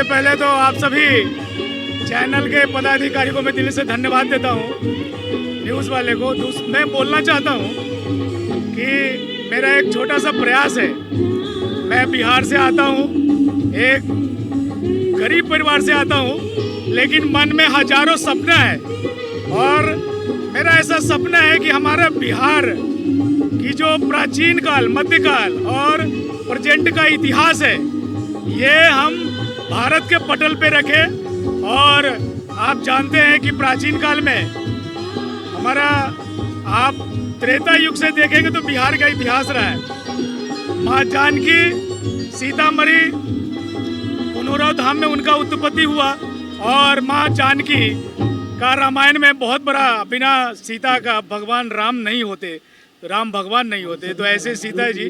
पहले तो आप सभी चैनल के पदाधिकारी को मैं दिल से धन्यवाद देता हूँ, न्यूज़ वाले को। मैं बोलना चाहता हूँ कि मेरा एक छोटा सा प्रयास है। मैं बिहार से आता हूँ, एक गरीब परिवार से आता हूँ, लेकिन मन में हजारों सपना है। और मेरा ऐसा सपना है कि हमारा बिहार की जो प्राचीन काल, मध्यकाल और प्रेजेंट का इतिहास है, ये हम भारत के पटल पे रखें। और आप जानते हैं कि प्राचीन काल में हमारा, आप त्रेता युग से देखेंगे तो बिहार का इतिहास रहा है। माँ जानकी, सीतामढ़ी, पुनौरा धाम में उनका उत्पत्ति हुआ। और माँ जानकी का रामायण में बहुत बड़ा, बिना सीता का भगवान राम नहीं होते, राम भगवान नहीं होते। तो ऐसे सीता जी,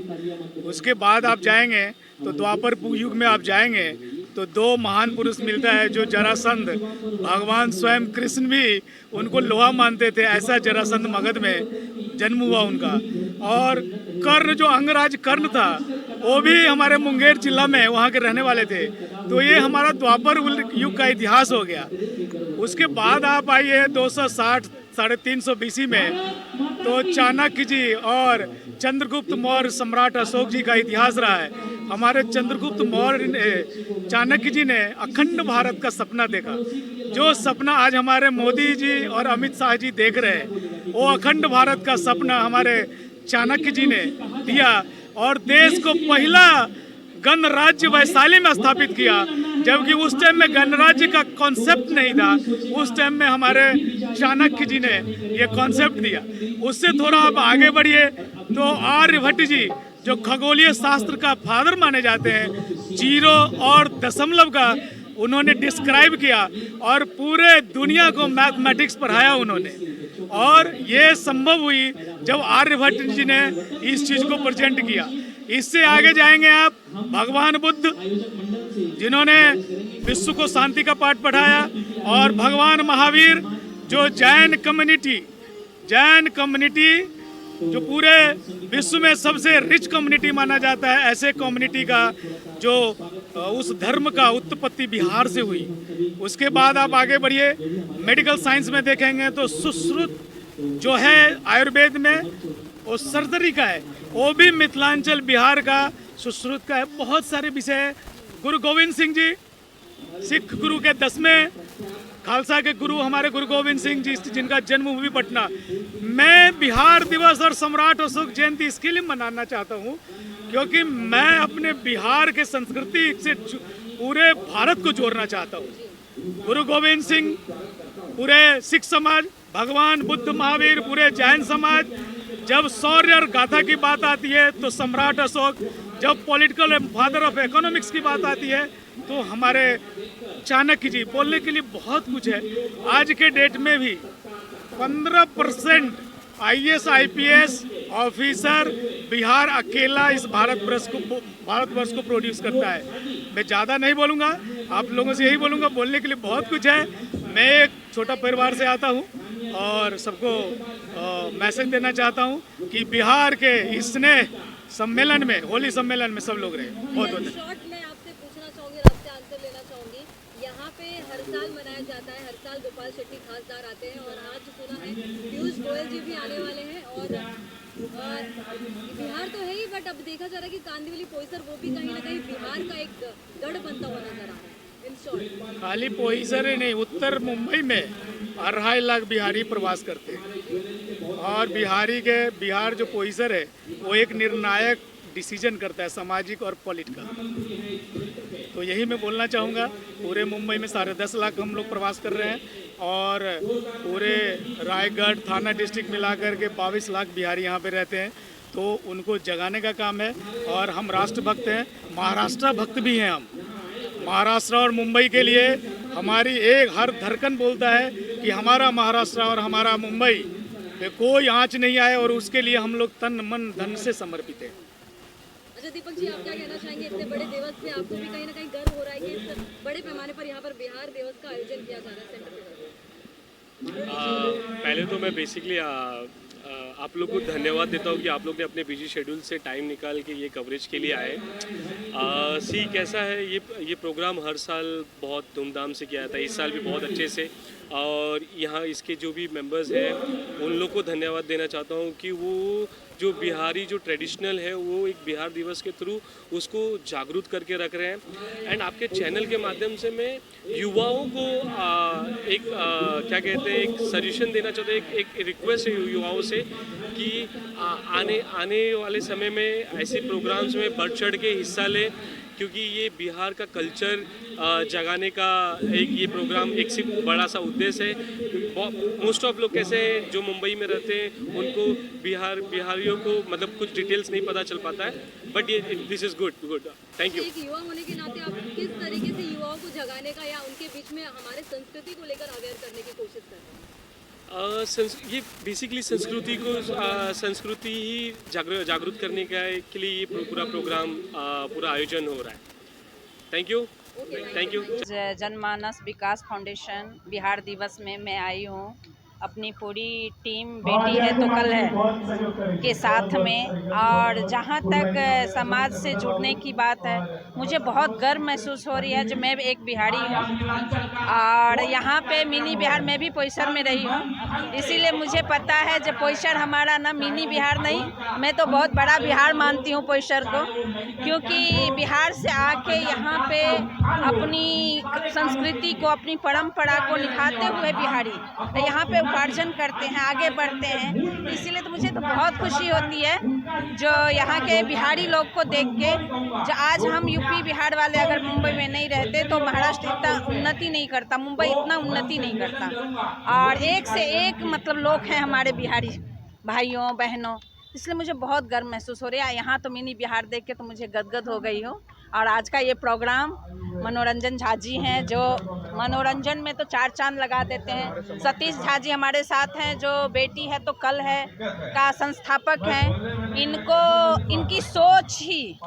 उसके बाद आप जाएंगे तो द्वापर युग में आप जाएंगे तो दो महान पुरुष मिलता है, जो जरासंध, भगवान स्वयं कृष्ण भी उनको लोहा मानते थे। ऐसा जरासंध मगध में जन्म हुआ उनका। और कर्ण, जो अंगराज कर्ण था, वो भी हमारे मुंगेर जिला में वहाँ के रहने वाले थे। तो ये हमारा द्वापर युग का इतिहास हो गया। उसके बाद आप आइए 260 350 BC में, तो चाणक्य जी और चंद्रगुप्त मौर्य सम्राट अशोक जी का इतिहास रहा है। हमारे चंद्रगुप्त मौर्य ने, चाणक्य जी ने अखंड भारत का सपना देखा। जो सपना आज हमारे मोदी जी और अमित शाह जी देख रहे हैं, वो अखंड भारत का सपना हमारे चाणक्य जी ने दिया और देश को पहला गणराज्य वैशाली में स्थापित किया। जबकि उस टाइम में गणराज्य का कॉन्सेप्ट नहीं था, उस टाइम में हमारे चाणक्य जी ने ये कॉन्सेप्ट दिया। उससे थोड़ा आप आगे बढ़िए तो आर्यभट्ट जी, जो खगोलीय शास्त्र का फादर माने जाते हैं, जीरो और दशमलव का उन्होंने डिस्क्राइब किया और पूरे दुनिया को मैथमेटिक्स पढ़ाया उन्होंने। और ये संभव हुई जब आर्यभट्ट जी ने इस चीज़ को प्रेजेंट किया। इससे आगे जाएंगे आप, भगवान बुद्ध, जिन्होंने विश्व को शांति का पाठ पढ़ाया। और भगवान महावीर, जो जैन कम्युनिटी जो पूरे विश्व में सबसे रिच कम्युनिटी माना जाता है, ऐसे कम्युनिटी का जो उस धर्म का उत्पत्ति बिहार से हुई। उसके बाद आप आगे बढ़िए, मेडिकल साइंस में देखेंगे तो सुश्रुत जो है आयुर्वेद में, वो सर्जरी का है, वो भी मिथिलांचल बिहार का सुश्रुत का है। बहुत सारे विषय। गुरु गोविंद सिंह जी, सिख गुरु के 10वें, खालसा के गुरु हमारे गुरु गोविंद सिंह जी, जिनका जन्मभूमि पटना। मैं बिहार दिवस और सम्राट अशोक जयंती इसके लिए मनाना चाहता हूँ क्योंकि मैं अपने बिहार के संस्कृति से पूरे भारत को जोड़ना चाहता हूँ। गुरु गोविंद सिंह, पूरे सिख समाज, भगवान बुद्ध, महावीर, पूरे जैन समाज। जब शौर्य और गाथा की बात आती है तो सम्राट अशोक, जब पॉलिटिकल फादर ऑफ इकोनॉमिक्स की बात आती है तो हमारे चाणक्य जी। बोलने के लिए बहुत कुछ है। आज के डेट में भी 15% IAS IPS ऑफिसर बिहार अकेला इस भारतवर्ष को प्रोड्यूस करता है। मैं ज़्यादा नहीं बोलूँगा, आप लोगों से यही बोलूँगा, बोलने के लिए बहुत कुछ है। मैं एक छोटा परिवार से आता हूँ और सबको मैसेज देना चाहता हूँ कि बिहार के इस स्नेह सम्मेलन में, होली सम्मेलन में सब लोग रहे। बहुत बहुत शॉर्ट मैं आपसे पूछना चाहूँगी और आपसे आंसर लेना चाहूँगी। यहाँ पे हर साल मनाया जाता है, हर साल गोपाल शेट्टी खासदार आते हैं और आज सुना है पीयूष गोयल जी भी आने वाले हैं। और बिहार तो है ही, बट अब देखा जा रहा है कि कांदिवली पोईसर, वो भी कहीं ना कहीं बिहार का एक गढ़ बनता हुआ नजर आ रहा है। खाली पोईसर ही नहीं, उत्तर मुंबई में 2.5 लाख बिहारी प्रवास करते हैं। और बिहार जो पोईसर है, वो एक निर्णायक डिसीजन करता है सामाजिक और पॉलिटिकल। तो यही मैं बोलना चाहूँगा। पूरे मुंबई में 10.5 लाख हम लोग प्रवास कर रहे हैं और पूरे रायगढ़ थाना डिस्ट्रिक्ट मिलाकर के 22 लाख बिहारी यहाँ पे रहते हैं। तो उनको जगाने का काम है। और हम राष्ट्रभक्त हैं, महाराष्ट्र भक्त भी हैं। हम महाराष्ट्र और मुंबई के लिए हमारी एक हर धड़कन बोलता है कि हमारा महाराष्ट्र और हमारा मुंबई पे कोई आँच नहीं आए, और उसके लिए हम लोग तन मन धन से समर्पित हैं। अच्छा दीपक जी, आप क्या कहना चाहेंगे? इतने बड़े दिवस पे आपको भी कहीं ना कहीं गर्व हो रहा है कि इस बड़े पैमाने पर यहाँ पर बिहार दिवस का आयोजन किया जा रहा है सेंटर पे? पहले तो मैं बेसिकली आप लोग को धन्यवाद देता हूँ कि आप लोग ने अपने बिजी शेड्यूल से टाइम निकाल के ये कवरेज के लिए आए। सी कैसा है, ये प्रोग्राम हर साल बहुत धूमधाम से किया जाता है, इस साल भी बहुत अच्छे से। और यहाँ इसके जो भी मेंबर्स हैं उन लोग को धन्यवाद देना चाहता हूँ कि वो जो बिहारी जो ट्रेडिशनल है वो एक बिहार दिवस के थ्रू उसको जागरूक करके रख रहे हैं। एंड आपके चैनल के माध्यम से मैं युवाओं को क्या कहते हैं एक सजेशन देना चाहता हूँ, एक रिक्वेस्ट है युवाओं से कि आने वाले समय में ऐसे प्रोग्राम्स में बढ़ चढ़ के हिस्सा लें, क्योंकि ये बिहार का कल्चर जगाने का एक ये प्रोग्राम एक से बड़ा सा उद्देश्य है। मोस्ट ऑफ लोग कैसे हैं जो मुंबई में रहते हैं उनको बिहारियों को मतलब कुछ डिटेल्स नहीं पता चल पाता है, बट ये this is good. Thank you. एक युवा होने के नाते आप किस तरीके से युवाओं को जगाने का या उनके बीच में हमारे संस्कृति को लेकर अवेयर करने की कोशिश कर रहे हैं? ये बेसिकली संस्कृति ही जागरूक करने के लिए ये पूरा प्रोग्राम पूरा आयोजन हो रहा है। Thank you. जनमानस विकास फाउंडेशन बिहार दिवस में मैं आई हूँ अपनी पूरी टीम बेटी है तो कल है के साथ में। और जहाँ तक समाज से जुड़ने की बात है, मुझे बहुत गर्व महसूस हो रही है जो मैं एक बिहारी हूँ और यहाँ पे मिनी बिहार में भी पोईसर में रही हूँ, इसीलिए मुझे पता है जब पोईसर हमारा ना मिनी बिहार नहीं, मैं तो बहुत बड़ा बिहार मानती हूँ पोईसर को, क्योंकि बिहार से आके यहाँ पे अपनी संस्कृति को अपनी परंपरा को निभाते हुए बिहारी यहाँ पे उपार्जन करते हैं, आगे बढ़ते हैं। इसीलिए तो मुझे तो बहुत खुशी होती है जो यहाँ के बिहारी लोग को देख के, जो आज हम यूपी बिहार वाले अगर मुंबई में नहीं रहते तो महाराष्ट्र इतना उन्नति नहीं करता, मुंबई इतना उन्नति नहीं करता। और एक से एक मतलब लोग हैं हमारे बिहारी भाइयों बहनों, इसलिए मुझे बहुत गर्व महसूस हो रहा है। यहाँ तो मिनी बिहार देख के तो मुझे गदगद हो गई हूँ। और आज का ये प्रोग्राम मनोरंजन झा जी हैं जो मनोरंजन में तो चार चांद लगा देते हैं। सतीश झा जी हमारे साथ हैं जो बेटी है तो कल है का संस्थापक हैं। इनकी सोच ही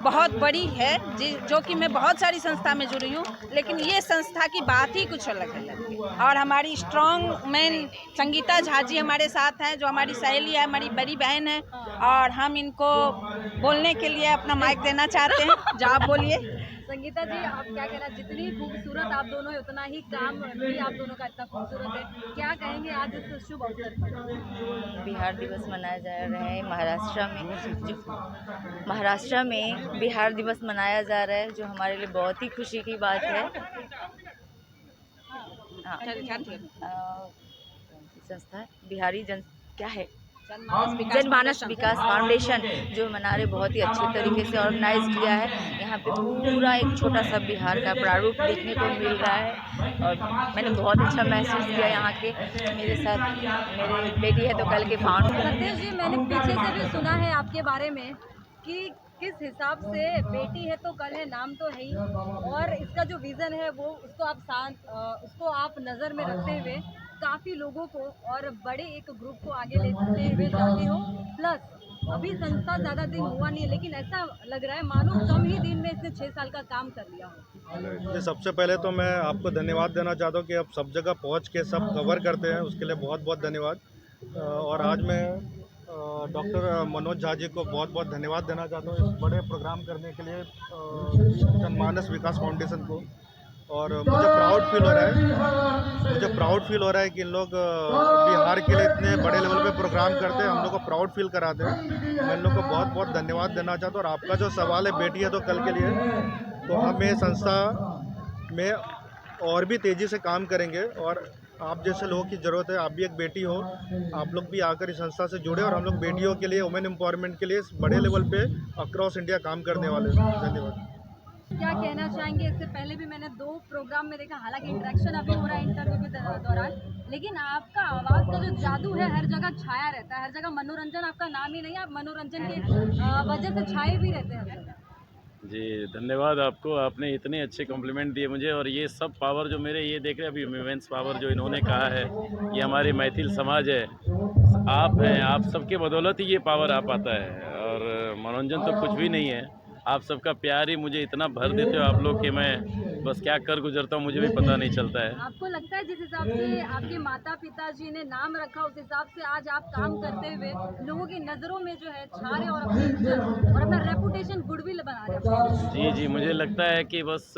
बहुत बड़ी है जो कि मैं बहुत सारी संस्था में जुड़ी हूँ, लेकिन ये संस्था की बात ही कुछ अलग है। और हमारी स्ट्रॉन्ग मैन संगीता झा जी हमारे साथ हैं जो हमारी सहेली है, हमारी बड़ी बहन है। और हम इनको बोलने के लिए अपना माइक देना चाहते हैं, जो आप बोलिए। संगीता जी, आप क्या कहना, जितनी खूबसूरत आप दोनों है उतना ही काम भी आप दोनों का इतना खूबसूरत है, क्या कहेंगे आज इस शुभ अवसर पर? बिहार दिवस मनाया जा रहा है महाराष्ट्र में बिहार दिवस मनाया जा रहा है, जो हमारे लिए बहुत ही खुशी की बात है। संस्था बिहारी जनमानस विकास फाउंडेशन जो मना रहे, बहुत ही अच्छे तरीके से ऑर्गेनाइज किया है। यहाँ पे पूरा एक छोटा सा बिहार का प्रारूप देखने को मिल रहा है और मैंने बहुत अच्छा महसूस किया। यहाँ के मेरे साथ मेरी बेटी है तो कल के फाउंडर। सतीश जी, मैंने पीछे से भी सुना है आपके बारे में कि किस हिसाब से बेटी है तो कल है नाम तो है ही, और इसका जो विज़न है वो उसको आप नज़र में रखते हुए काफ़ी लोगों को और बड़े एक ग्रुप को आगे लेते हुए जाते हो। प्लस अभी संस्था ज़्यादा दिन हुआ नहीं है, लेकिन ऐसा लग रहा है मानो कम ही दिन में इसने 6 साल का काम कर लिया हो। सबसे पहले तो मैं आपको धन्यवाद देना चाहता हूँ कि आप सब जगह पहुँच के सब कवर करते हैं, उसके लिए बहुत बहुत धन्यवाद। और आज मैं डॉक्टर मनोज झा जी को बहुत बहुत धन्यवाद देना चाहता हूँ इस बड़े प्रोग्राम करने के लिए, जनमानस विकास फाउंडेशन को। और मुझे प्राउड फील हो रहा है कि इन लोग बिहार के लिए इतने बड़े लेवल पे प्रोग्राम करते हैं, हम लोग को प्राउड फील कराते हैं। मैं इन लोग को बहुत बहुत धन्यवाद देना चाहता हूँ। और आपका जो सवाल है बेटी है तो कल के लिए, तो हम ये संस्था में और भी तेज़ी से काम करेंगे और आप जैसे लोगों की ज़रूरत है, आप भी एक बेटी हो, आप लोग भी आकर इस संस्था से जुड़े और हम लोग बेटियों के लिए, वुमेन एम्पावरमेंट के लिए बड़े लेवल पे अक्रॉस इंडिया काम करने वाले हैं। धन्यवाद। क्या कहना चाहेंगे? इससे पहले भी मैंने 2 प्रोग्राम में देखा, हालांकि इंटरेक्शन अभी हो रहा है इंटरव्यू के दौरान, लेकिन आपका आवाज़ का जो जादू है हर जगह छाया रहता है, हर जगह मनोरंजन आपका नाम ही नहीं, आप मनोरंजन की वजह से छाए भी रहते हैं। जी धन्यवाद आपको, आपने इतने अच्छे कॉम्प्लीमेंट दिए मुझे। और ये सब पावर जो मेरे ये देख रहे हैं अभी वुमेन्स पावर जो इन्होंने कहा है, ये हमारे मैथिल समाज है, आप हैं, आप सबके बदौलत ही ये पावर आ पाता है। और मनोरंजन तो कुछ भी नहीं है, आप सबका प्यार ही मुझे इतना भर देते हो आप लोग कि मैं बस क्या कर गुजरता हूँ मुझे भी पता नहीं चलता है। आपको लगता है जिस हिसाब से आपके माता पिताजी ने नाम रखा उस हिसाब से आज आप काम करते हुए लोगों की नज़रों में जो है छा रहे और अपनी इज्जत और अपना रेपुटेशन गुडविल बना रहे? जी जी, मुझे लगता है कि बस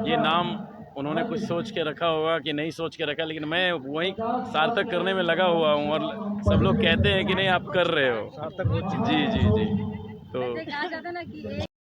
ये नाम उन्होंने कुछ सोच के रखा होगा कि नहीं सोच के रखा, लेकिन मैं वही सार्थक करने में लगा हुआ हूँ और सब लोग कहते हैं कि नहीं आप कर रहे हो। सार्थक हो चुका है। जी जी जी। तो कहा जाता है ना कि